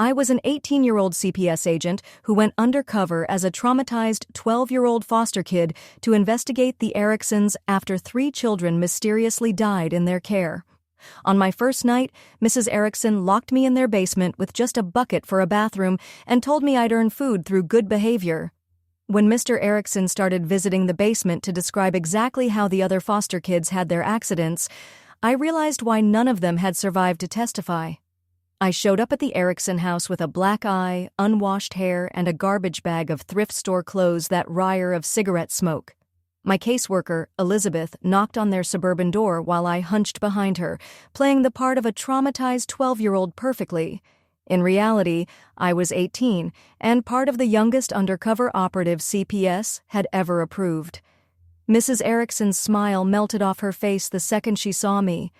I was an 18-year-old CPS agent who went undercover as a traumatized 12-year-old foster kid to investigate the Ericksons after 3 children mysteriously died in their care. On my first night, Mrs. Erickson locked me in their basement with just a bucket for a bathroom and told me I'd earn food through good behavior. When Mr. Erickson started visiting the basement to describe exactly how the other foster kids had their accidents, I realized why none of them had survived to testify. I showed up at the Erickson house with a black eye, unwashed hair, and a garbage bag of thrift store clothes that reek of cigarette smoke. My caseworker, Elizabeth, knocked on their suburban door while I hunched behind her, playing the part of a traumatized 12-year-old perfectly. In reality, I was 18, and part of the youngest undercover operative CPS had ever approved. Mrs. Erickson's smile melted off her face the second she saw me.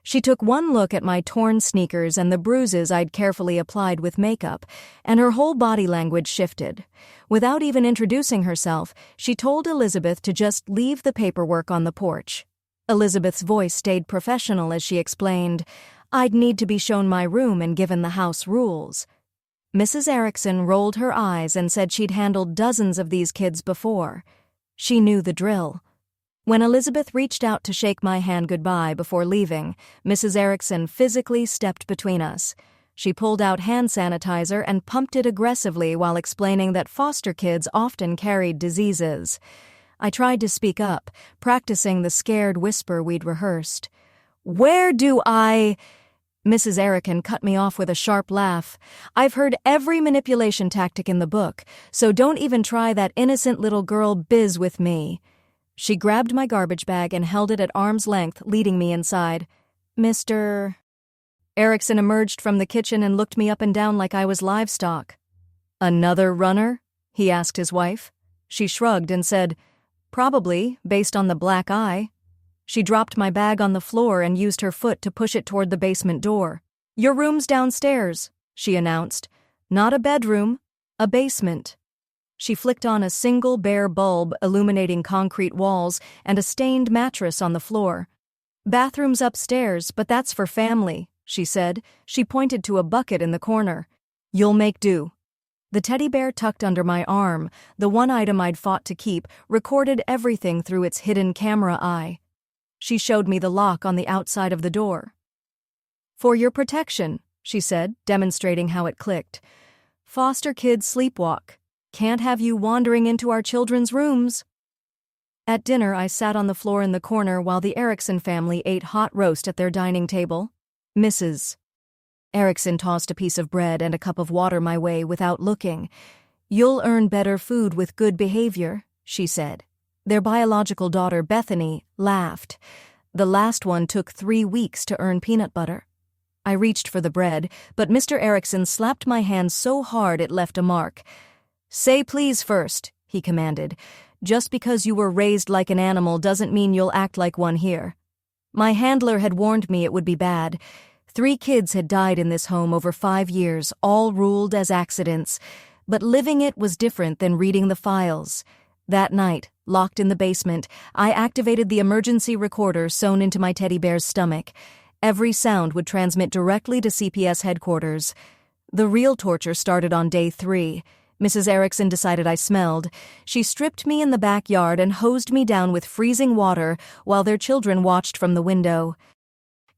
She took one look at my torn sneakers and the bruises I'd carefully applied with makeup, and her whole body language shifted. Without even introducing herself, she told Elizabeth to just leave the paperwork on the porch. Elizabeth's voice stayed professional as she explained, "I'd need to be shown my room and given the house rules." Mrs. Erickson rolled her eyes and said she'd handled dozens of these kids before. She knew the drill. When Elizabeth reached out to shake my hand goodbye before leaving, Mrs. Erickson physically stepped between us. She pulled out hand sanitizer and pumped it aggressively while explaining that foster kids often carried diseases. I tried to speak up, practicing the scared whisper we'd rehearsed. "Where do I—" Mrs. Erickson cut me off with a sharp laugh. "I've heard every manipulation tactic in the book, so don't even try that innocent little girl biz with me." She grabbed my garbage bag and held it at arm's length, leading me inside. "Mr. Erickson emerged from the kitchen and looked me up and down like I was livestock. "Another runner?" he asked his wife. She shrugged and said, "Probably, based on the black eye." She dropped my bag on the floor and used her foot to push it toward the basement door. "Your room's downstairs," she announced. "Not a bedroom, a basement." She flicked on a single bare bulb illuminating concrete walls and a stained mattress on the floor. "Bathroom's upstairs, but that's for family," she said. She pointed to a bucket in the corner. "You'll make do." The teddy bear tucked under my arm, the one item I'd fought to keep, recorded everything through its hidden camera eye. She showed me the lock on the outside of the door. "For your protection," she said, demonstrating how it clicked. "Foster kids sleepwalk. Can't have you wandering into our children's rooms." At dinner, I sat on the floor in the corner while the Erickson family ate hot roast at their dining table. Mrs. Erickson tossed a piece of bread and a cup of water my way without looking. "You'll earn better food with good behavior," she said. Their biological daughter, Bethany, laughed. "The last one took 3 weeks to earn peanut butter." I reached for the bread, but Mr. Erickson slapped my hand so hard it left a mark. "Say please first," he commanded. "Just because you were raised like an animal doesn't mean you'll act like one here." My handler had warned me it would be bad. 3 kids had died in this home over 5 years, all ruled as accidents. But living it was different than reading the files. That night, locked in the basement, I activated the emergency recorder sewn into my teddy bear's stomach. Every sound would transmit directly to CPS headquarters. The real torture started on day 3. Mrs. Erickson decided I smelled. She stripped me in the backyard and hosed me down with freezing water while their children watched from the window.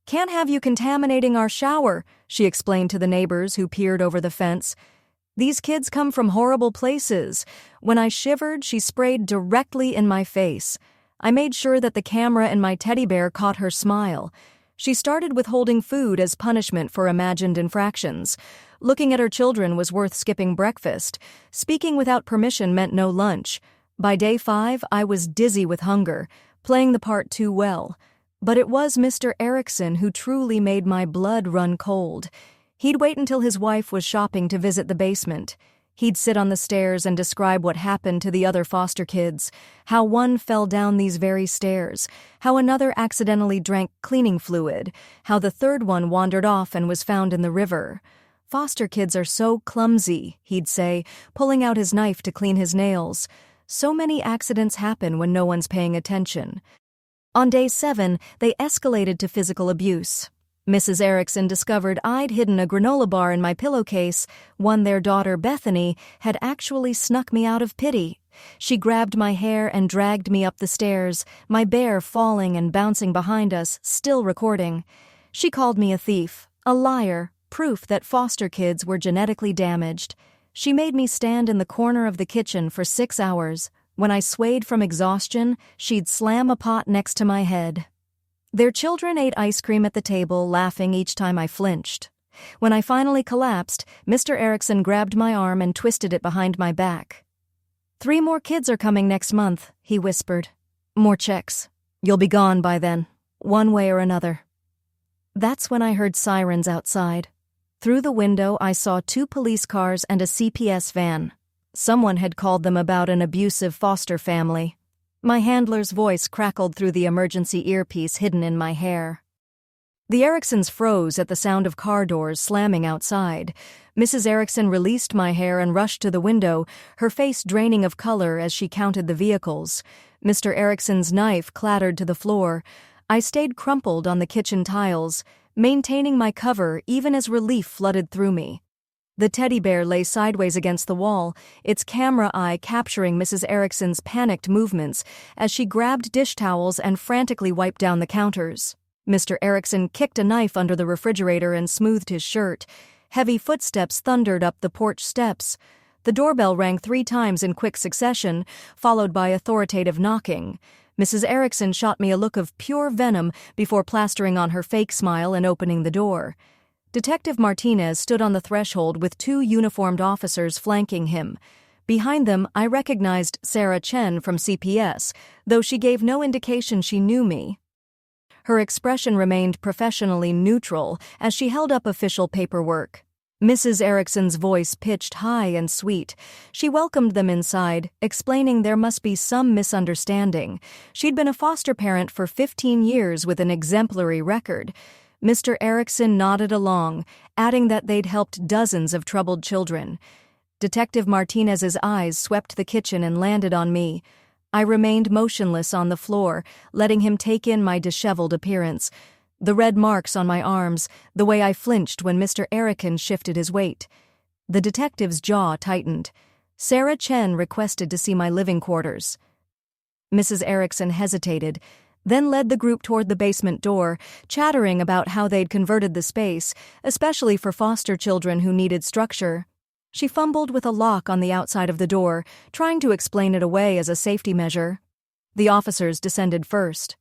"Can't have you contaminating our shower," she explained to the neighbors who peered over the fence. "These kids come from horrible places." When I shivered, she sprayed directly in my face. I made sure that the camera in my teddy bear caught her smile. She started withholding food as punishment for imagined infractions. Looking at her children was worth skipping breakfast. Speaking without permission meant no lunch. By day 5, I was dizzy with hunger, playing the part too well. But it was Mr. Erickson who truly made my blood run cold. He'd wait until his wife was shopping to visit the basement. He'd sit on the stairs and describe what happened to the other foster kids, how one fell down these very stairs, how another accidentally drank cleaning fluid, how the third one wandered off and was found in the river. "Foster kids are so clumsy," he'd say, pulling out his knife to clean his nails. "So many accidents happen when no one's paying attention." On day 7, they escalated to physical abuse. Mrs. Erickson discovered I'd hidden a granola bar in my pillowcase, one their daughter Bethany had actually snuck me out of pity. She grabbed my hair and dragged me up the stairs, my bear falling and bouncing behind us, still recording. She called me a thief, a liar, proof that foster kids were genetically damaged. She made me stand in the corner of the kitchen for 6 hours. When I swayed from exhaustion, she'd slam a pot next to my head. Their children ate ice cream at the table, laughing each time I flinched. When I finally collapsed, Mr. Erickson grabbed my arm and twisted it behind my back. 3 more kids are coming next month, he whispered. More checks. You'll be gone by then, one way or another. That's when I heard sirens outside. Through the window, I saw 2 police cars and a CPS van. Someone had called them about an abusive foster family. My handler's voice crackled through the emergency earpiece hidden in my hair. The Ericksons froze at the sound of car doors slamming outside. Mrs. Erickson released my hair and rushed to the window, her face draining of color as she counted the vehicles. Mr. Erickson's knife clattered to the floor. I stayed crumpled on the kitchen tiles, maintaining my cover even as relief flooded through me. The teddy bear lay sideways against the wall, its camera eye capturing Mrs. Erickson's panicked movements as she grabbed dish towels and frantically wiped down the counters. Mr. Erickson kicked a knife under the refrigerator and smoothed his shirt. Heavy footsteps thundered up the porch steps. The doorbell rang 3 times in quick succession, followed by authoritative knocking. Mrs. Erickson shot me a look of pure venom before plastering on her fake smile and opening the door. Detective Martinez stood on the threshold with 2 uniformed officers flanking him. Behind them, I recognized Sarah Chen from CPS, though she gave no indication she knew me. Her expression remained professionally neutral as she held up official paperwork. Mrs. Erickson's voice pitched high and sweet. She welcomed them inside, explaining there must be some misunderstanding. She'd been a foster parent for 15 years with an exemplary record. Mr. Erickson nodded along, adding that they'd helped dozens of troubled children. Detective Martinez's eyes swept the kitchen and landed on me. I remained motionless on the floor, letting him take in my disheveled appearance. The red marks on my arms, the way I flinched when Mr. Erickson shifted his weight. The detective's jaw tightened. Sarah Chen requested to see my living quarters. Mrs. Erickson hesitated, then led the group toward the basement door, chattering about how they'd converted the space, especially for foster children who needed structure. She fumbled with a lock on the outside of the door, trying to explain it away as a safety measure. The officers descended first.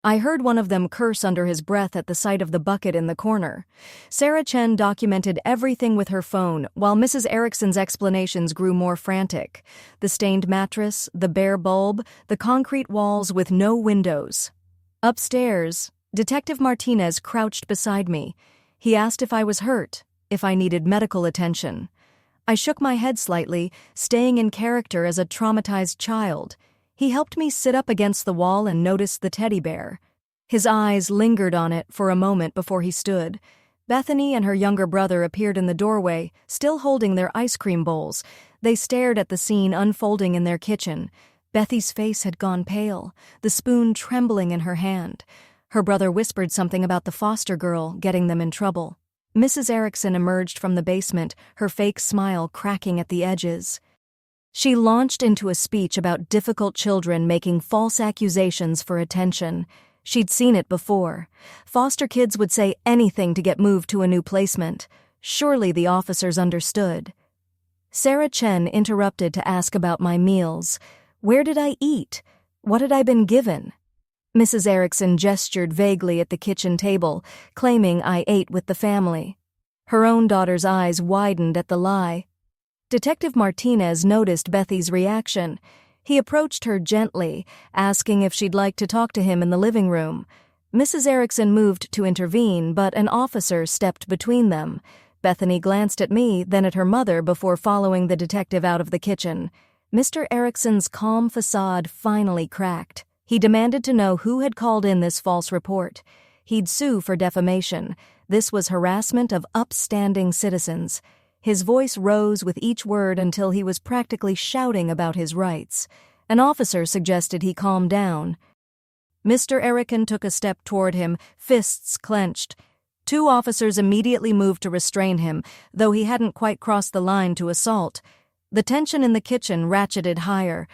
I heard one of them curse under his breath at the sight of the bucket in the corner. Sarah Chen documented everything with her phone, while Mrs. Erickson's explanations grew more frantic. The stained mattress, the bare bulb, the concrete walls with no windows. Upstairs, Detective Martinez crouched beside me. He asked if I was hurt, if I needed medical attention. I shook my head slightly, staying in character as a traumatized child. He helped me sit up against the wall and noticed the teddy bear. His eyes lingered on it for a moment before he stood. Bethany and her younger brother appeared in the doorway, still holding their ice cream bowls. They stared at the scene unfolding in their kitchen. Bethy's face had gone pale, the spoon trembling in her hand. Her brother whispered something about the foster girl getting them in trouble. Mrs. Erickson emerged from the basement, her fake smile cracking at the edges. She launched into a speech about difficult children making false accusations for attention. She'd seen it before. Foster kids would say anything to get moved to a new placement. Surely the officers understood. Sarah Chen interrupted to ask about my meals. Where did I eat? What had I been given? Mrs. Erickson gestured vaguely at the kitchen table, claiming I ate with the family. Her own daughter's eyes widened at the lie. Detective Martinez noticed Bethy's reaction. He approached her gently, asking if she'd like to talk to him in the living room. Mrs. Erickson moved to intervene, but an officer stepped between them. Bethany glanced at me, then at her mother before following the detective out of the kitchen. Mr. Erickson's calm facade finally cracked. He demanded to know who had called in this false report. He'd sue for defamation. This was harassment of upstanding citizens. His voice rose with each word until he was practically shouting about his rights. An officer suggested he calm down. Mr. Erickson took a step toward him, fists clenched. Two officers immediately moved to restrain him, though he hadn't quite crossed the line to assault. The tension in the kitchen ratcheted higher.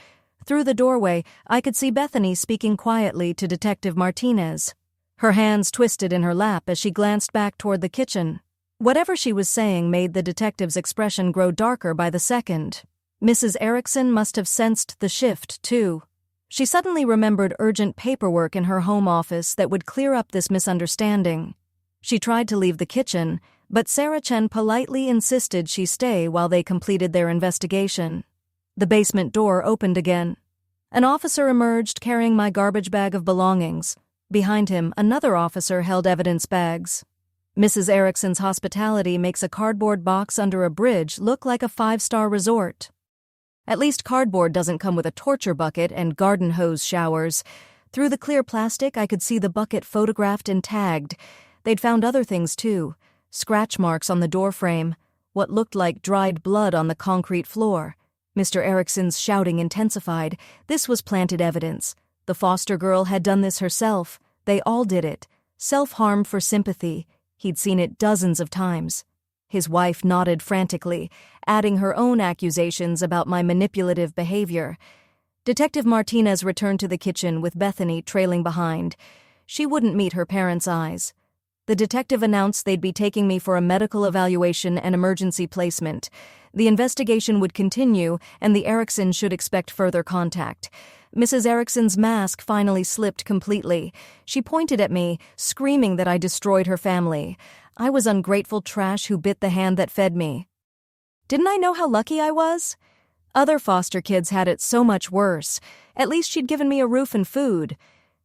Through the doorway, I could see Bethany speaking quietly to Detective Martinez. Her hands twisted in her lap as she glanced back toward the kitchen. Whatever she was saying made the detective's expression grow darker by the second. Mrs. Erickson must have sensed the shift, too. She suddenly remembered urgent paperwork in her home office that would clear up this misunderstanding. She tried to leave the kitchen, but Sarah Chen politely insisted she stay while they completed their investigation. The basement door opened again. An officer emerged carrying my garbage bag of belongings. Behind him, another officer held evidence bags. Mrs. Erickson's hospitality makes a cardboard box under a bridge look like a five-star resort. At least cardboard doesn't come with a torture bucket and garden hose showers. Through the clear plastic, I could see the bucket photographed and tagged. They'd found other things, too. Scratch marks on the doorframe, what looked like dried blood on the concrete floor. Mr. Erickson's shouting intensified. This was planted evidence. The foster girl had done this herself. They all did it. Self-harm for sympathy. He'd seen it dozens of times. His wife nodded frantically, adding her own accusations about my manipulative behavior. Detective Martinez returned to the kitchen with Bethany trailing behind. She wouldn't meet her parents' eyes. The detective announced they'd be taking me for a medical evaluation and emergency placement. The investigation would continue, and the Ericksons should expect further contact. Mrs. Erickson's mask finally slipped completely. She pointed at me, screaming that I destroyed her family. I was ungrateful trash who bit the hand that fed me. Didn't I know how lucky I was? Other foster kids had it so much worse. At least she'd given me a roof and food.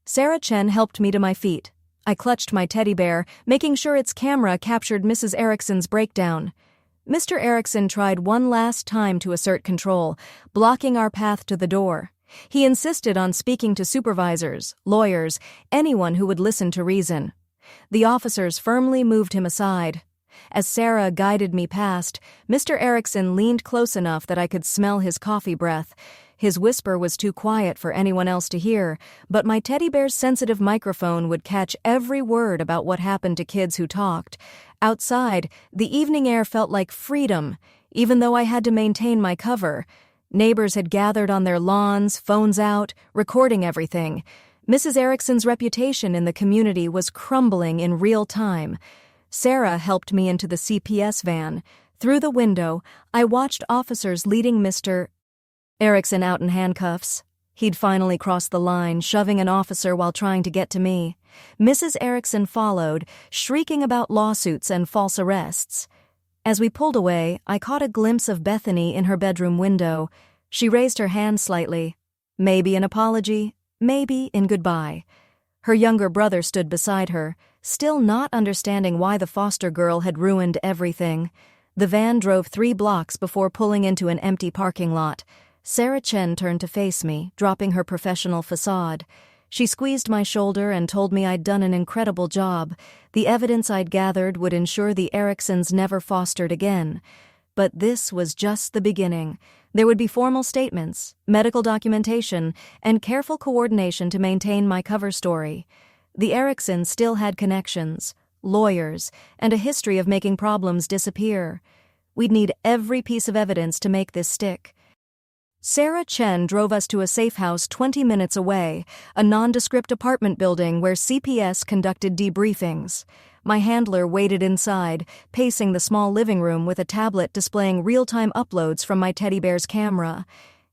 Sarah Chen helped me to my feet. I clutched my teddy bear, making sure its camera captured Mrs. Erickson's breakdown. Mr. Erickson tried one last time to assert control, blocking our path to the door. He insisted on speaking to supervisors, lawyers, anyone who would listen to reason. The officers firmly moved him aside. As Sarah guided me past, Mr. Erickson leaned close enough that I could smell his coffee breath. His whisper was too quiet for anyone else to hear, but my teddy bear's sensitive microphone would catch every word about what happened to kids who talked. Outside, the evening air felt like freedom, even though I had to maintain my cover. Neighbors had gathered on their lawns, phones out, recording everything. Mrs. Erickson's reputation in the community was crumbling in real time. Sarah helped me into the CPS van. Through the window, I watched officers leading Mr. Erickson out in handcuffs. He'd finally crossed the line, shoving an officer while trying to get to me. Mrs. Erickson followed, shrieking about lawsuits and false arrests. As we pulled away, I caught a glimpse of Bethany in her bedroom window. She raised her hand slightly. Maybe an apology, maybe in goodbye. Her younger brother stood beside her, still not understanding why the foster girl had ruined everything. The van drove 3 blocks before pulling into an empty parking lot. Sarah Chen turned to face me, dropping her professional facade. She squeezed my shoulder and told me I'd done an incredible job. The evidence I'd gathered would ensure the Ericksons never fostered again. But this was just the beginning. There would be formal statements, medical documentation, and careful coordination to maintain my cover story. The Ericksons still had connections, lawyers, and a history of making problems disappear. We'd need every piece of evidence to make this stick. Sarah Chen drove us to a safe house 20 minutes away, a nondescript apartment building where CPS conducted debriefings. My handler waited inside, pacing the small living room with a tablet displaying real-time uploads from my teddy bear's camera.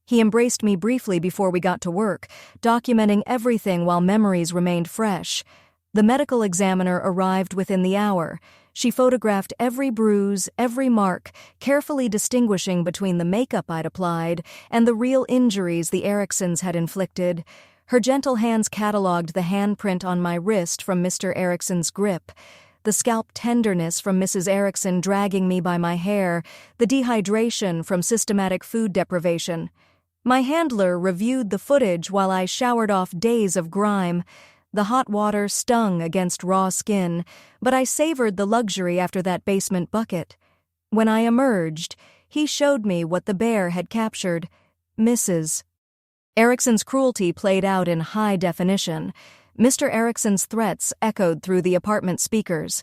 He embraced me briefly before we got to work, documenting everything while memories remained fresh. The medical examiner arrived within the hour. She photographed every bruise, every mark, carefully distinguishing between the makeup I'd applied and the real injuries the Ericksons had inflicted. Her gentle hands catalogued the handprint on my wrist from Mr. Erickson's grip, the scalp tenderness from Mrs. Erickson dragging me by my hair, the dehydration from systematic food deprivation. My handler reviewed the footage while I showered off days of grime. The hot water stung against raw skin, but I savored the luxury after that basement bucket. When I emerged, he showed me what the bear had captured. Mrs. Erickson's cruelty played out in high definition. Mr. Erickson's threats echoed through the apartment speakers.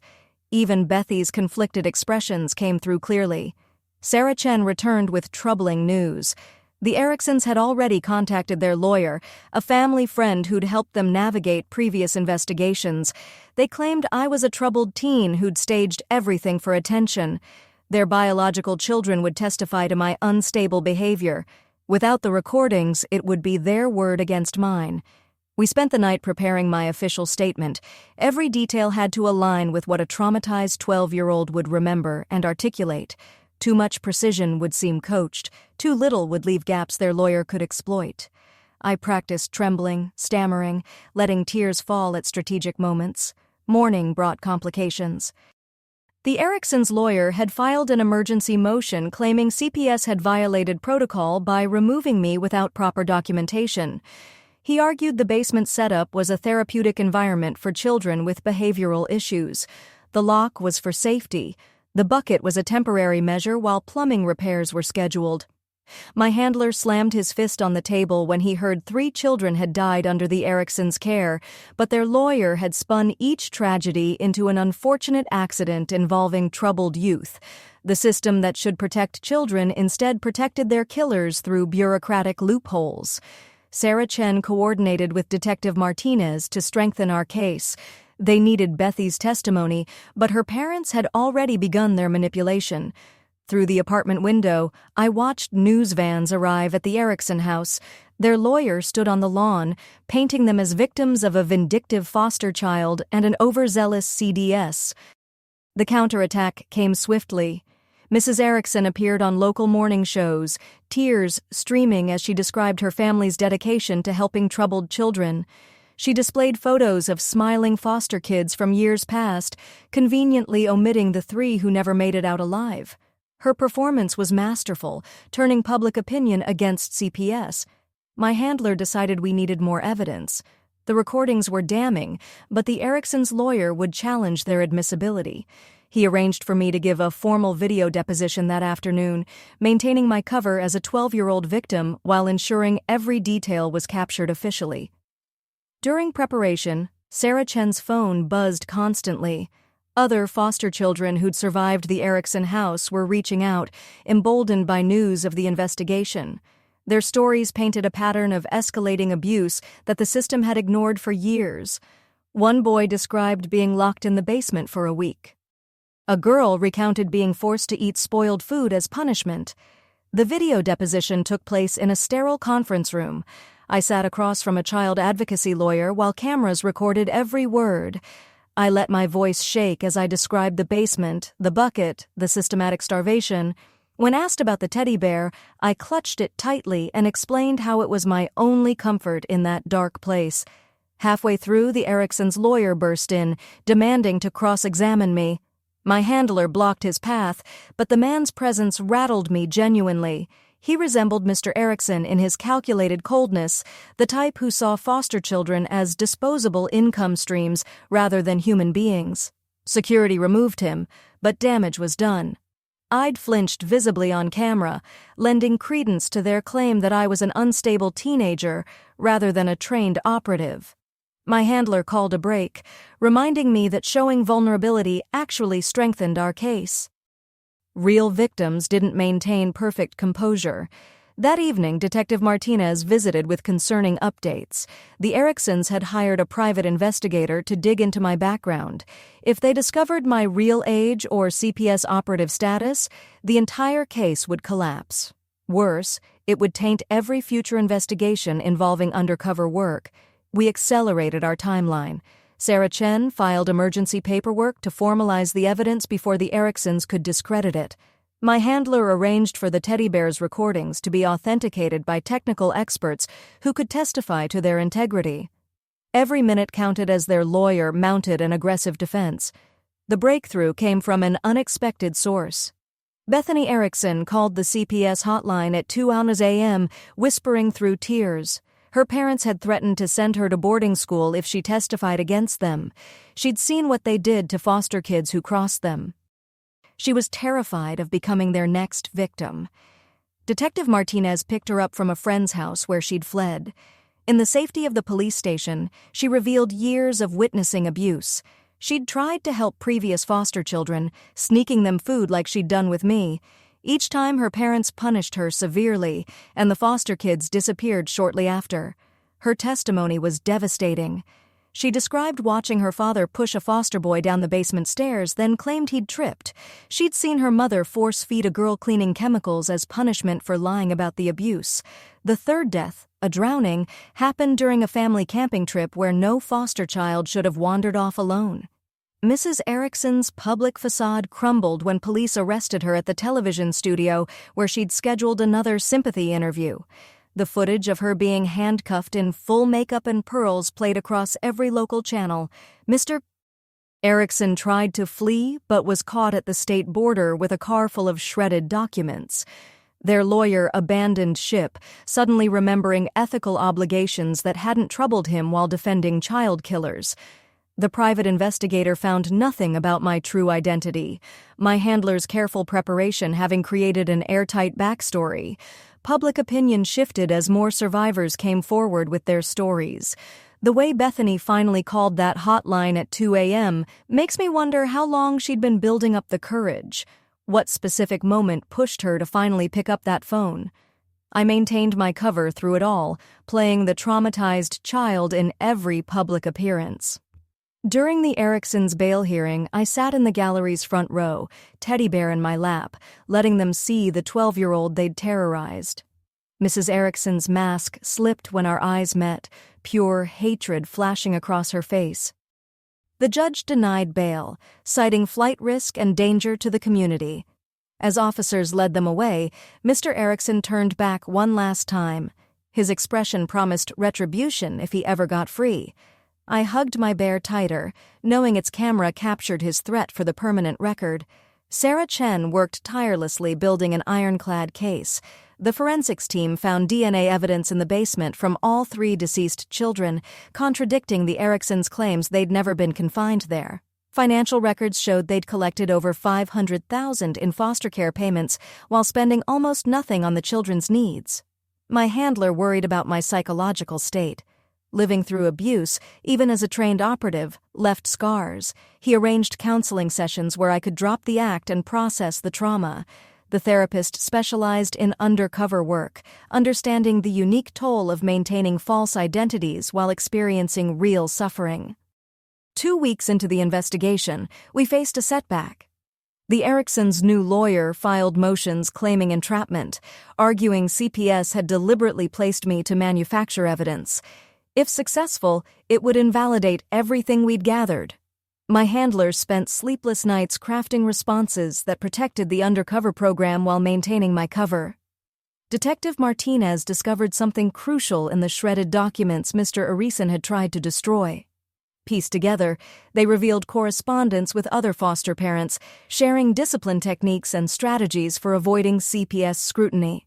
Even Bethy's conflicted expressions came through clearly. Sarah Chen returned with troubling news. The Ericksons had already contacted their lawyer, a family friend who'd helped them navigate previous investigations. They claimed I was a troubled teen who'd staged everything for attention. Their biological children would testify to my unstable behavior. Without the recordings, it would be their word against mine. We spent the night preparing my official statement. Every detail had to align with what a traumatized 12-year-old would remember and articulate. Too much precision would seem coached. Too little would leave gaps their lawyer could exploit. I practiced trembling, stammering, letting tears fall at strategic moments. Morning brought complications. The Ericksons' lawyer had filed an emergency motion claiming CPS had violated protocol by removing me without proper documentation. He argued the basement setup was a therapeutic environment for children with behavioral issues. The lock was for safety. The bucket was a temporary measure while plumbing repairs were scheduled. My handler slammed his fist on the table when he heard 3 children had died under the Ericksons' care, but their lawyer had spun each tragedy into an unfortunate accident involving troubled youth. The system that should protect children instead protected their killers through bureaucratic loopholes. Sarah Chen coordinated with Detective Martinez to strengthen our case. They needed Bethy's testimony, but her parents had already begun their manipulation. Through the apartment window, I watched news vans arrive at the Erickson house. Their lawyer stood on the lawn, painting them as victims of a vindictive foster child and an overzealous CDS. The counterattack came swiftly. Mrs. Erickson appeared on local morning shows, tears streaming as she described her family's dedication to helping troubled children. She displayed photos of smiling foster kids from years past, conveniently omitting the 3 who never made it out alive. Her performance was masterful, turning public opinion against CPS. My handler decided we needed more evidence. The recordings were damning, but the Ericksons' lawyer would challenge their admissibility. He arranged for me to give a formal video deposition that afternoon, maintaining my cover as a 12-year-old victim while ensuring every detail was captured officially. During preparation, Sarah Chen's phone buzzed constantly. Other foster children who'd survived the Erickson house were reaching out, emboldened by news of the investigation. Their stories painted a pattern of escalating abuse that the system had ignored for years. One boy described being locked in the basement for a week. A girl recounted being forced to eat spoiled food as punishment. The video deposition took place in a sterile conference room. I sat across from a child advocacy lawyer while cameras recorded every word. I let my voice shake as I described the basement, the bucket, the systematic starvation. When asked about the teddy bear, I clutched it tightly and explained how it was my only comfort in that dark place. Halfway through, the Ericksons' lawyer burst in, demanding to cross-examine me. My handler blocked his path, but the man's presence rattled me genuinely. He resembled Mr. Erickson in his calculated coldness, the type who saw foster children as disposable income streams rather than human beings. Security removed him, but damage was done. I'd flinched visibly on camera, lending credence to their claim that I was an unstable teenager rather than a trained operative. My handler called a break, reminding me that showing vulnerability actually strengthened our case. Real victims didn't maintain perfect composure. That evening, Detective Martinez visited with concerning updates. The Ericksons had hired a private investigator to dig into my background. If they discovered my real age or CPS operative status, the entire case would collapse. Worse, it would taint every future investigation involving undercover work. We accelerated our timeline. Sarah Chen filed emergency paperwork to formalize the evidence before the Ericksons could discredit it. My handler arranged for the teddy bear's recordings to be authenticated by technical experts who could testify to their integrity. Every minute counted as their lawyer mounted an aggressive defense. The breakthrough came from an unexpected source. Bethany Erickson called the CPS hotline at 2 a.m., whispering through tears. Her parents had threatened to send her to boarding school if she testified against them. She'd seen what they did to foster kids who crossed them. She was terrified of becoming their next victim. Detective Martinez picked her up from a friend's house where she'd fled. In the safety of the police station, she revealed years of witnessing abuse. She'd tried to help previous foster children, sneaking them food like she'd done with me. Each time her parents punished her severely, and the foster kids disappeared shortly after. Her testimony was devastating. She described watching her father push a foster boy down the basement stairs, then claimed he'd tripped. She'd seen her mother force-feed a girl cleaning chemicals as punishment for lying about the abuse. The third death, a drowning, happened during a family camping trip where no foster child should have wandered off alone. Mrs. Erickson's public facade crumbled when police arrested her at the television studio where she'd scheduled another sympathy interview. The footage of her being handcuffed in full makeup and pearls played across every local channel. Mr. Erickson tried to flee but was caught at the state border with a car full of shredded documents. Their lawyer abandoned ship, suddenly remembering ethical obligations that hadn't troubled him while defending child killers. The private investigator found nothing about my true identity, my handler's careful preparation having created an airtight backstory. Public opinion shifted as more survivors came forward with their stories. The way Bethany finally called that hotline at 2 a.m. makes me wonder how long she'd been building up the courage. What specific moment pushed her to finally pick up that phone? I maintained my cover through it all, playing the traumatized child in every public appearance. During the Ericksons' bail hearing, I sat in the gallery's front row, teddy bear in my lap, letting them see the 12-year-old they'd terrorized. Mrs. Erickson's mask slipped when our eyes met, pure hatred flashing across her face. The judge denied bail, citing flight risk and danger to the community. As officers led them away, Mr. Erickson turned back one last time. His expression promised retribution if he ever got free. I hugged my bear tighter, knowing its camera captured his threat for the permanent record. Sarah Chen worked tirelessly building an ironclad case. The forensics team found DNA evidence in the basement from all 3 deceased children, contradicting the Ericksons' claims they'd never been confined there. Financial records showed they'd collected over $500,000 in foster care payments while spending almost nothing on the children's needs. My handler worried about my psychological state. Living through abuse, even as a trained operative, left scars. He arranged counseling sessions where I could drop the act and process the trauma. The therapist specialized in undercover work, understanding the unique toll of maintaining false identities while experiencing real suffering. 2 weeks into the investigation, we faced a setback. The Ericksons' new lawyer filed motions claiming entrapment, arguing CPS had deliberately placed me to manufacture evidence. If successful, it would invalidate everything we'd gathered. My handler spent sleepless nights crafting responses that protected the undercover program while maintaining my cover. Detective Martinez discovered something crucial in the shredded documents Mr. Erickson had tried to destroy. Pieced together, they revealed correspondence with other foster parents, sharing discipline techniques and strategies for avoiding CPS scrutiny.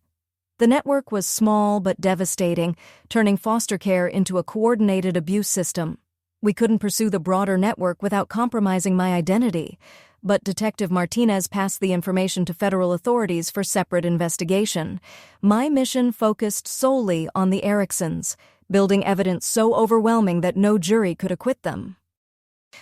The network was small but devastating, turning foster care into a coordinated abuse system. We couldn't pursue the broader network without compromising my identity, but Detective Martinez passed the information to federal authorities for separate investigation. My mission focused solely on the Ericksons, building evidence so overwhelming that no jury could acquit them.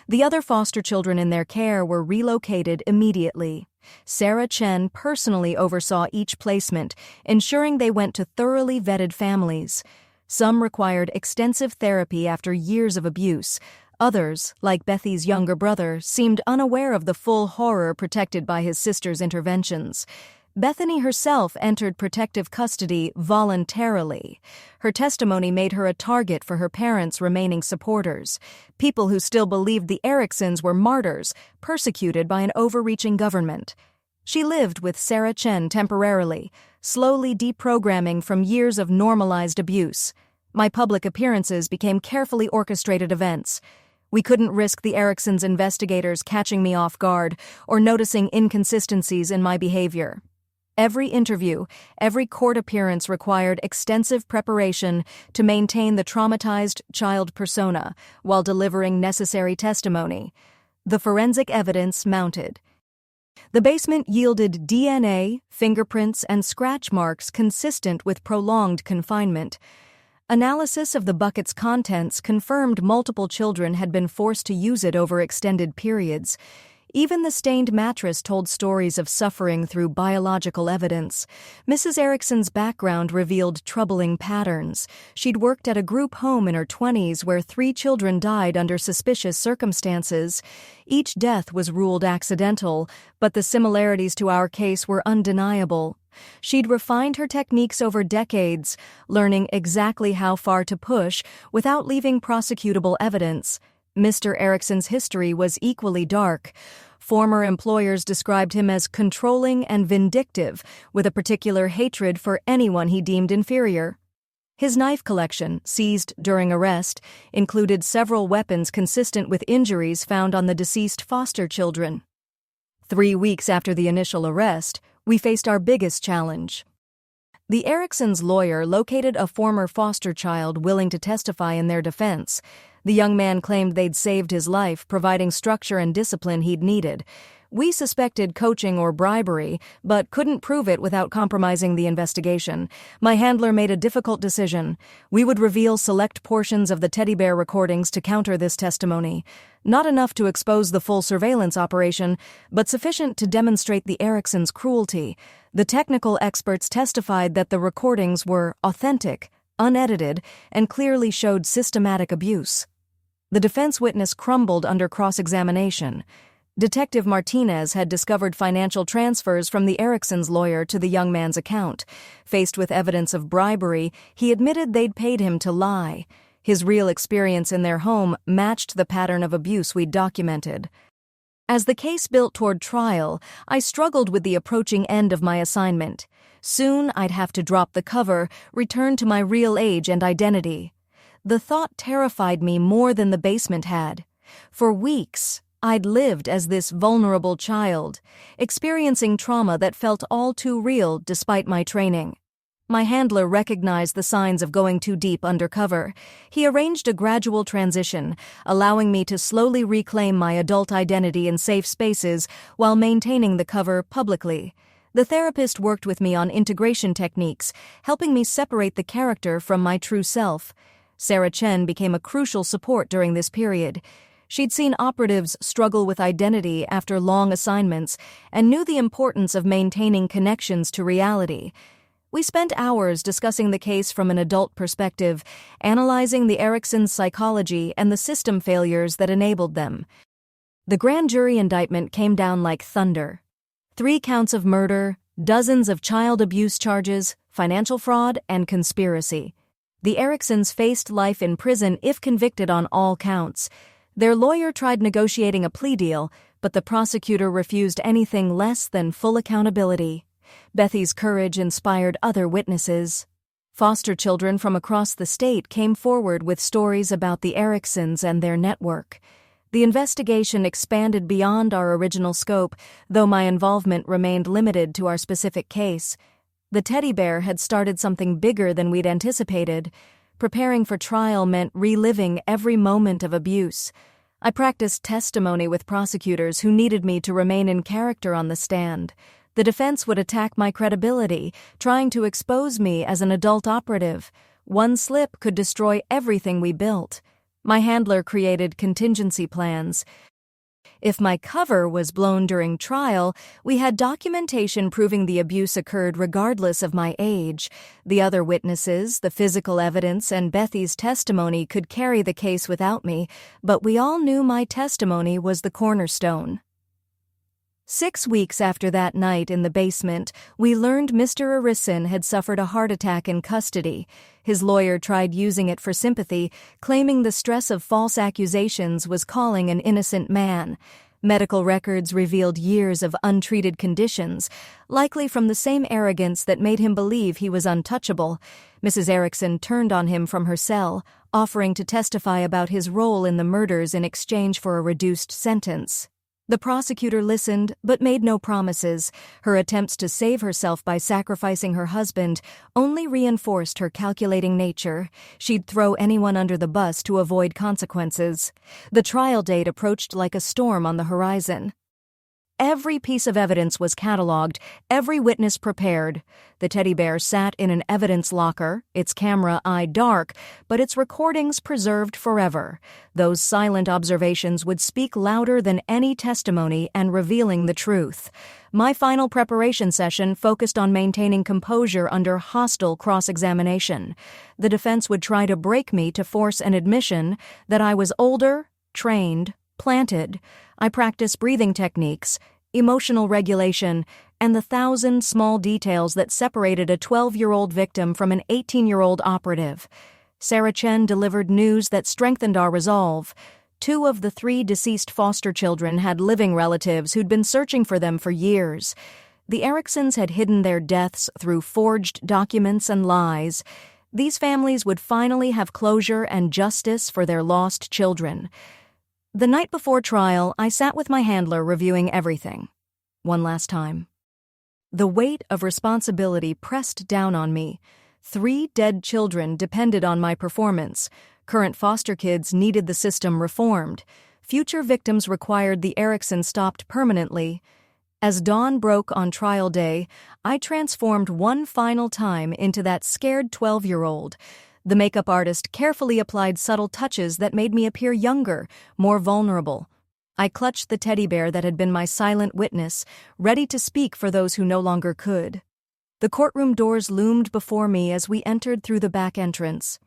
The other foster children in their care were relocated immediately. Sarah Chen personally oversaw each placement, ensuring they went to thoroughly vetted families. Some required extensive therapy after years of abuse. Others, like Bethy's younger brother, seemed unaware of the full horror protected by his sister's interventions. Bethany herself entered protective custody voluntarily. Her testimony made her a target for her parents' remaining supporters, people who still believed the Ericksons were martyrs, persecuted by an overreaching government. She lived with Sarah Chen temporarily, slowly deprogramming from years of normalized abuse. My public appearances became carefully orchestrated events. We couldn't risk the Ericksons' investigators catching me off guard or noticing inconsistencies in my behavior. Every interview, every court appearance required extensive preparation to maintain the traumatized child persona while delivering necessary testimony. The forensic evidence mounted. The basement yielded DNA, fingerprints, and scratch marks consistent with prolonged confinement. Analysis of the bucket's contents confirmed multiple children had been forced to use it over extended periods. Even the stained mattress told stories of suffering through biological evidence. Mrs. Erickson's background revealed troubling patterns. She'd worked at a group home in her 20s where 3 children died under suspicious circumstances. Each death was ruled accidental, but the similarities to our case were undeniable. She'd refined her techniques over decades, learning exactly how far to push without leaving prosecutable evidence. Mr. Erickson's history was equally dark. Former employers described him as controlling and vindictive, with a particular hatred for anyone he deemed inferior. His knife collection, seized during arrest, included several weapons consistent with injuries found on the deceased foster children. 3 weeks after the initial arrest, we faced our biggest challenge. The Ericksons' lawyer located a former foster child willing to testify in their defense. The young man claimed they'd saved his life, providing structure and discipline he'd needed. We suspected coaching or bribery, but couldn't prove it without compromising the investigation. My handler made a difficult decision. We would reveal select portions of the teddy bear recordings to counter this testimony. Not enough to expose the full surveillance operation, but sufficient to demonstrate the Ericksons' cruelty. The technical experts testified that the recordings were authentic, unedited, and clearly showed systematic abuse. The defense witness crumbled under cross-examination. Detective Martinez had discovered financial transfers from the Ericksons' lawyer to the young man's account. Faced with evidence of bribery, he admitted they'd paid him to lie. His real experience in their home matched the pattern of abuse we'd documented. As the case built toward trial, I struggled with the approaching end of my assignment. Soon I'd have to drop the cover, return to my real age and identity. The thought terrified me more than the basement had. For weeks, I'd lived as this vulnerable child, experiencing trauma that felt all too real despite my training. My handler recognized the signs of going too deep undercover. He arranged a gradual transition, allowing me to slowly reclaim my adult identity in safe spaces while maintaining the cover publicly. The therapist worked with me on integration techniques, helping me separate the character from my true self. Sarah Chen became a crucial support during this period. She'd seen operatives struggle with identity after long assignments and knew the importance of maintaining connections to reality. We spent hours discussing the case from an adult perspective, analyzing the Ericksons' psychology and the system failures that enabled them. The grand jury indictment came down like thunder. 3 counts of murder, dozens of child abuse charges, financial fraud, and conspiracy. The Ericksons faced life in prison if convicted on all counts. Their lawyer tried negotiating a plea deal, but the prosecutor refused anything less than full accountability. Bethy's courage inspired other witnesses. Foster children from across the state came forward with stories about the Ericksons and their network. The investigation expanded beyond our original scope, though my involvement remained limited to our specific case. The teddy bear had started something bigger than we'd anticipated. Preparing for trial meant reliving every moment of abuse. I practiced testimony with prosecutors who needed me to remain in character on the stand. The defense would attack my credibility, trying to expose me as an adult operative. One slip could destroy everything we built. My handler created contingency plans. If my cover was blown during trial, we had documentation proving the abuse occurred regardless of my age. The other witnesses, the physical evidence, and Bethy's testimony could carry the case without me, but we all knew my testimony was the cornerstone. 6 weeks after that night in the basement, we learned Mr. Erickson had suffered a heart attack in custody. His lawyer tried using it for sympathy, claiming the stress of false accusations was calling an innocent man. Medical records revealed years of untreated conditions, likely from the same arrogance that made him believe he was untouchable. Mrs. Erickson turned on him from her cell, offering to testify about his role in the murders in exchange for a reduced sentence. The prosecutor listened, but made no promises. Her attempts to save herself by sacrificing her husband only reinforced her calculating nature. She'd throw anyone under the bus to avoid consequences. The trial date approached like a storm on the horizon. Every piece of evidence was cataloged, every witness prepared. The teddy bear sat in an evidence locker, its camera eye dark, but its recordings preserved forever. Those silent observations would speak louder than any testimony and revealing the truth. My final preparation session focused on maintaining composure under hostile cross-examination. The defense would try to break me to force an admission that I was older, trained, planted. I practiced breathing techniques, emotional regulation, and the 1,000 small details that separated a 12-year-old victim from an 18-year-old operative. Sarah Chen delivered news that strengthened our resolve. 2 of the 3 deceased foster children had living relatives who'd been searching for them for years. The Ericksons had hidden their deaths through forged documents and lies. These families would finally have closure and justice for their lost children. The night before trial, I sat with my handler reviewing everything. One last time. The weight of responsibility pressed down on me. 3 dead children depended on my performance. Current foster kids needed the system reformed. Future victims required the Ericksons stopped permanently. As dawn broke on trial day, I transformed one final time into that scared 12-year-old. The makeup artist carefully applied subtle touches that made me appear younger, more vulnerable. I clutched the teddy bear that had been my silent witness, ready to speak for those who no longer could. The courtroom doors loomed before me as we entered through the back entrance.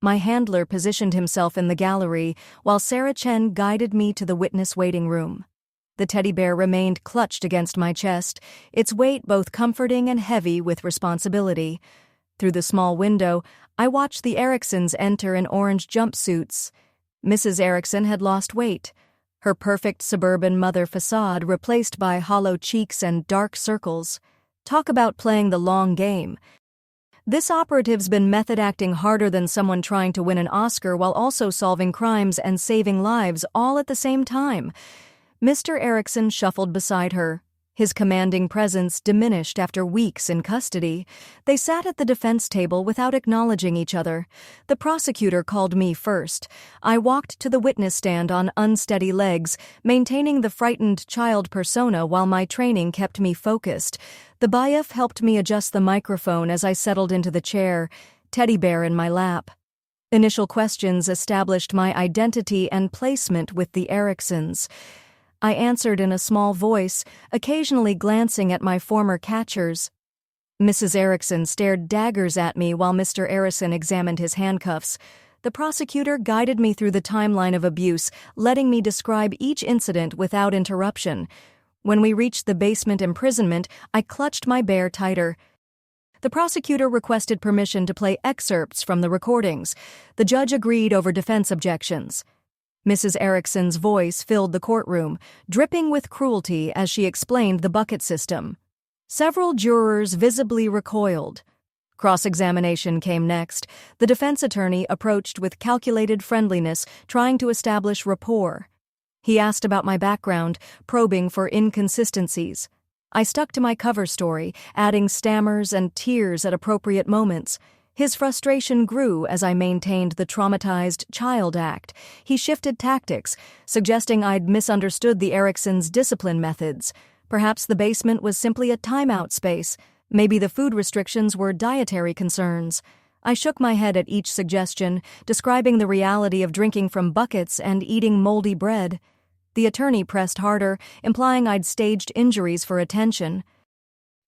My handler positioned himself in the gallery, while Sarah Chen guided me to the witness waiting room. The teddy bear remained clutched against my chest, its weight both comforting and heavy with responsibility. Through the small window, I watched the Ericksons enter in orange jumpsuits. Mrs. Erickson had lost weight, her perfect suburban mother facade replaced by hollow cheeks and dark circles. Talk about playing the long game. This operative's been method acting harder than someone trying to win an Oscar while also solving crimes and saving lives all at the same time. Mr. Erickson shuffled beside her. His commanding presence diminished after weeks in custody. They sat at the defense table without acknowledging each other. The prosecutor called me first. I walked to the witness stand on unsteady legs, maintaining the frightened child persona while my training kept me focused. The bailiff helped me adjust the microphone as I settled into the chair, teddy bear in my lap. Initial questions established my identity and placement with the Ericksons. I answered in a small voice, occasionally glancing at my former catchers. Mrs. Erickson stared daggers at me while Mr. Erickson examined his handcuffs. The prosecutor guided me through the timeline of abuse, letting me describe each incident without interruption. When we reached the basement imprisonment, I clutched my bear tighter. The prosecutor requested permission to play excerpts from the recordings. The judge agreed over defense objections. Mrs. Erickson's voice filled the courtroom, dripping with cruelty as she explained the bucket system. Several jurors visibly recoiled. Cross-examination came next. The defense attorney approached with calculated friendliness, trying to establish rapport. He asked about my background, probing for inconsistencies. I stuck to my cover story, adding stammers and tears at appropriate moments. His frustration grew as I maintained the traumatized child act. He shifted tactics, suggesting I'd misunderstood the Ericksons' discipline methods. Perhaps the basement was simply a timeout space. Maybe the food restrictions were dietary concerns. I shook my head at each suggestion, describing the reality of drinking from buckets and eating moldy bread. The attorney pressed harder, implying I'd staged injuries for attention.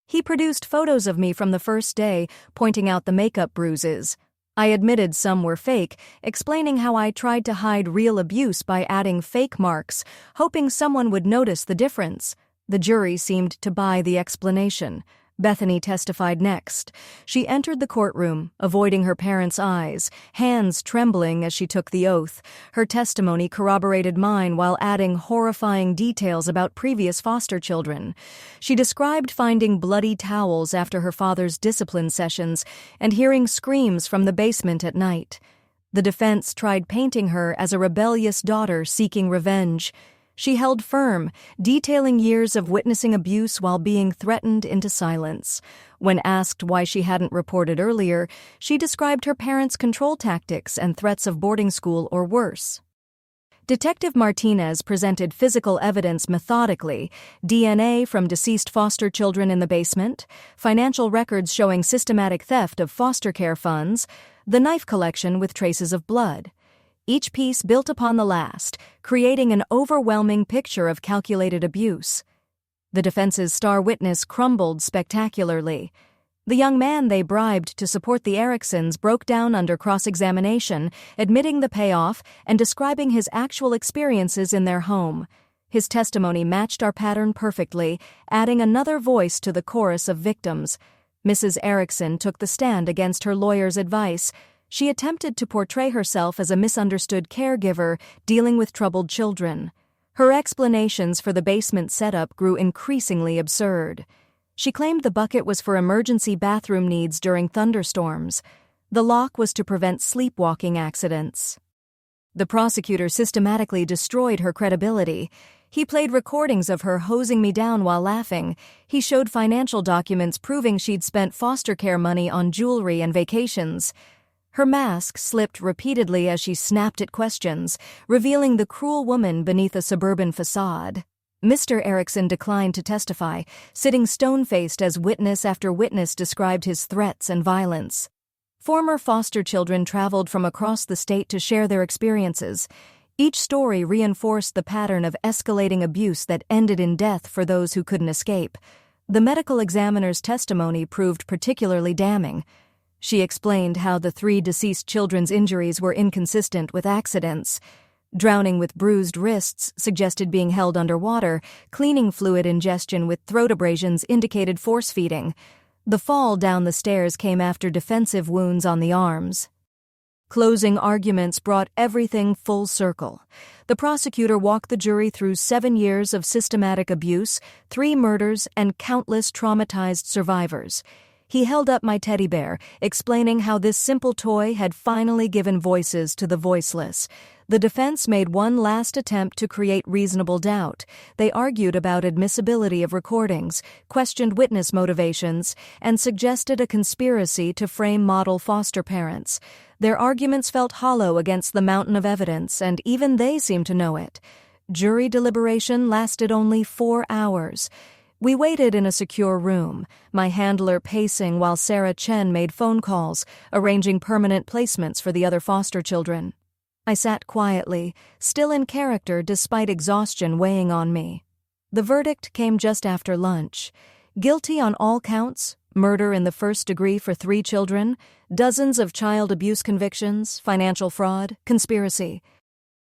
He produced photos of me from the first day, pointing out the makeup bruises. I admitted some were fake, explaining how I tried to hide real abuse by adding fake marks, hoping someone would notice the difference. The jury seemed to buy the explanation. Bethany testified next. She entered the courtroom, avoiding her parents' eyes, hands trembling as she took the oath. Her testimony corroborated mine while adding horrifying details about previous foster children. She described finding bloody towels after her father's discipline sessions and hearing screams from the basement at night. The defense tried painting her as a rebellious daughter seeking revenge. She held firm, detailing years of witnessing abuse while being threatened into silence. When asked why she hadn't reported earlier, she described her parents' control tactics and threats of boarding school or worse. Detective Martinez presented physical evidence methodically: DNA from deceased foster children in the basement, financial records showing systematic theft of foster care funds, the knife collection with traces of blood. Each piece built upon the last, creating an overwhelming picture of calculated abuse. The defense's star witness crumbled spectacularly. The young man they bribed to support the Ericksons broke down under cross-examination, admitting the payoff and describing his actual experiences in their home. His testimony matched our pattern perfectly, adding another voice to the chorus of victims. Mrs. Erickson took the stand against her lawyer's advice. She attempted to portray herself as a misunderstood caregiver dealing with troubled children. Her explanations for the basement setup grew increasingly absurd. She claimed the bucket was for emergency bathroom needs during thunderstorms. The lock was to prevent sleepwalking accidents. The prosecutor systematically destroyed her credibility. He played recordings of her hosing me down while laughing. He showed financial documents proving she'd spent foster care money on jewelry and vacations. Her mask slipped repeatedly as she snapped at questions, revealing the cruel woman beneath a suburban facade. Mr. Erickson declined to testify, sitting stone-faced as witness after witness described his threats and violence. Former foster children traveled from across the state to share their experiences. Each story reinforced the pattern of escalating abuse that ended in death for those who couldn't escape. The medical examiner's testimony proved particularly damning. She explained how the 3 deceased children's injuries were inconsistent with accidents. Drowning with bruised wrists suggested being held underwater. Cleaning fluid ingestion with throat abrasions indicated force feeding. The fall down the stairs came after defensive wounds on the arms. Closing arguments brought everything full circle. The prosecutor walked the jury through 7 years of systematic abuse, 3 murders, and countless traumatized survivors. He held up my teddy bear, explaining how this simple toy had finally given voices to the voiceless. The defense made one last attempt to create reasonable doubt. They argued about admissibility of recordings, questioned witness motivations, and suggested a conspiracy to frame model foster parents. Their arguments felt hollow against the mountain of evidence, and even they seemed to know it. Jury deliberation lasted only 4 hours. We waited in a secure room, my handler pacing while Sarah Chen made phone calls, arranging permanent placements for the other foster children. I sat quietly, still in character despite exhaustion weighing on me. The verdict came just after lunch. Guilty on all counts, murder in the first degree for 3 children, dozens of child abuse convictions, financial fraud, conspiracy.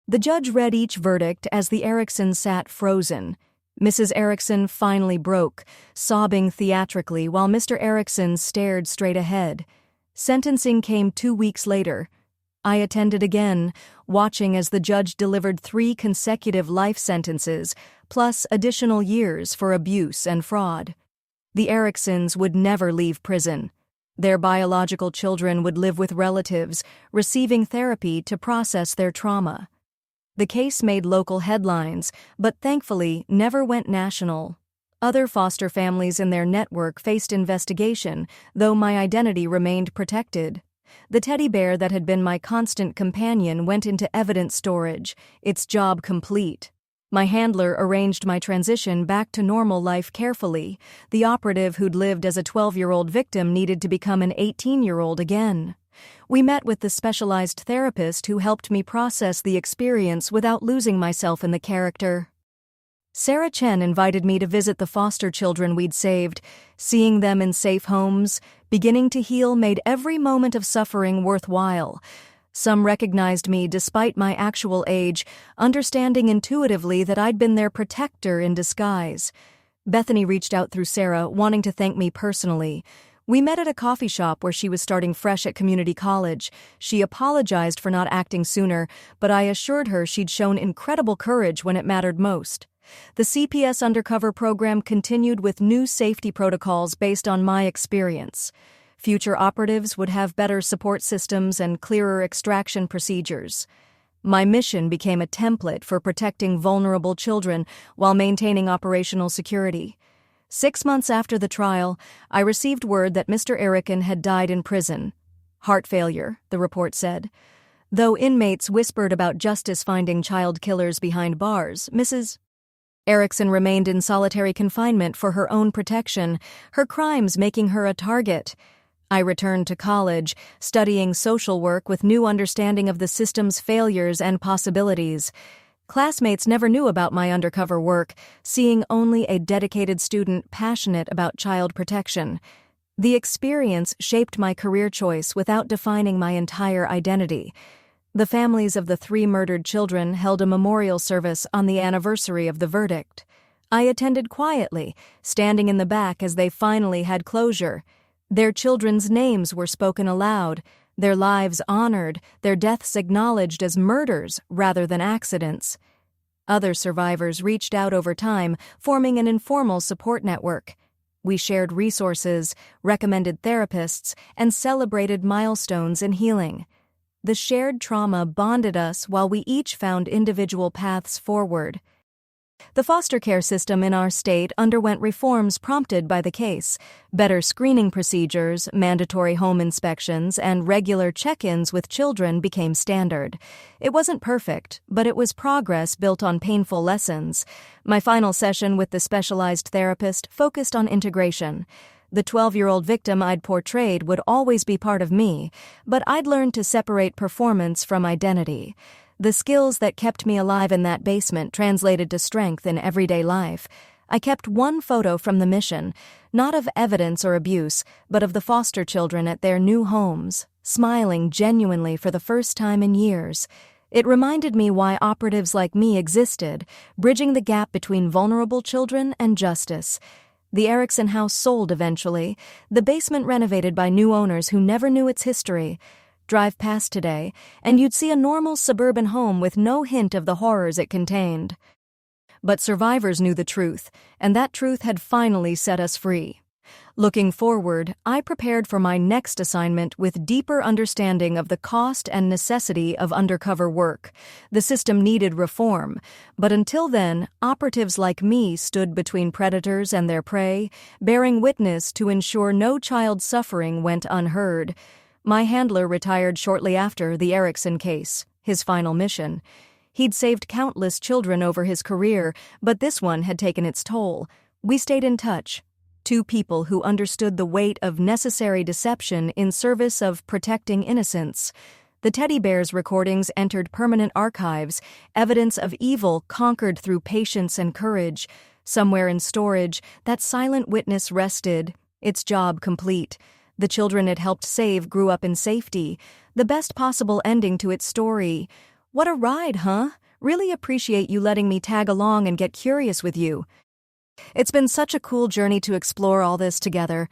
The judge read each verdict as the Ericksons sat frozen. Mrs. Erickson finally broke, sobbing theatrically while Mr. Erickson stared straight ahead. Sentencing came 2 weeks later. I attended again, watching as the judge delivered 3 consecutive life sentences, plus additional years for abuse and fraud. The Ericksons would never leave prison. Their biological children would live with relatives, receiving therapy to process their trauma. The case made local headlines, but thankfully never went national. Other foster families in their network faced investigation, though my identity remained protected. The teddy bear that had been my constant companion went into evidence storage, its job complete. My handler arranged my transition back to normal life carefully. The operative who'd lived as a 12-year-old victim needed to become an 18-year-old again. We met with the specialized therapist who helped me process the experience without losing myself in the character. Sarah Chen invited me to visit the foster children we'd saved. Seeing them in safe homes, beginning to heal made every moment of suffering worthwhile. Some recognized me despite my actual age, understanding intuitively that I'd been their protector in disguise. Bethany reached out through Sarah, wanting to thank me personally. We met at a coffee shop where she was starting fresh at community college. She apologized for not acting sooner, but I assured her she'd shown incredible courage when it mattered most. The CPS Undercover program continued with new safety protocols based on my experience. Future operatives would have better support systems and clearer extraction procedures. My mission became a template for protecting vulnerable children while maintaining operational security. 6 months after the trial, I received word that Mr. Erickson had died in prison. Heart failure, the report said. Though inmates whispered about justice finding child killers behind bars, Mrs. Erickson remained in solitary confinement for her own protection, her crimes making her a target. I returned to college, studying social work with new understanding of the system's failures and possibilities. Classmates never knew about my undercover work, seeing only a dedicated student passionate about child protection. The experience shaped my career choice without defining my entire identity. The families of the 3 murdered children held a memorial service on the anniversary of the verdict. I attended quietly, standing in the back as they finally had closure. Their children's names were spoken aloud, their lives honored, their deaths acknowledged as murders rather than accidents. Other survivors reached out over time, forming an informal support network. We shared resources, recommended therapists, and celebrated milestones in healing. The shared trauma bonded us while we each found individual paths forward. The foster care system in our state underwent reforms prompted by the case. Better screening procedures, mandatory home inspections, and regular check-ins with children became standard. It wasn't perfect, but it was progress built on painful lessons. My final session with the specialized therapist focused on integration. The 12-year-old victim I'd portrayed would always be part of me, but I'd learned to separate performance from identity. The skills that kept me alive in that basement translated to strength in everyday life. I kept one photo from the mission, not of evidence or abuse, but of the foster children at their new homes, smiling genuinely for the first time in years. It reminded me why operatives like me existed, bridging the gap between vulnerable children and justice. The Erickson house sold eventually, the basement renovated by new owners who never knew its history. Drive past today, and you'd see a normal suburban home with no hint of the horrors it contained. But survivors knew the truth, and that truth had finally set us free. Looking forward, I prepared for my next assignment with deeper understanding of the cost and necessity of undercover work. The system needed reform, but until then, operatives like me stood between predators and their prey, bearing witness to ensure no child's suffering went unheard. My handler retired shortly after the Erickson case, his final mission. He'd saved countless children over his career, but this one had taken its toll. We stayed in touch. 2 people who understood the weight of necessary deception in service of protecting innocence. The teddy bear's recordings entered permanent archives, evidence of evil conquered through patience and courage. Somewhere in storage, that silent witness rested, its job complete. The children it helped save grew up in safety. The best possible ending to its story. What a ride, huh? Really appreciate you letting me tag along and get curious with you. It's been such a cool journey to explore all this together.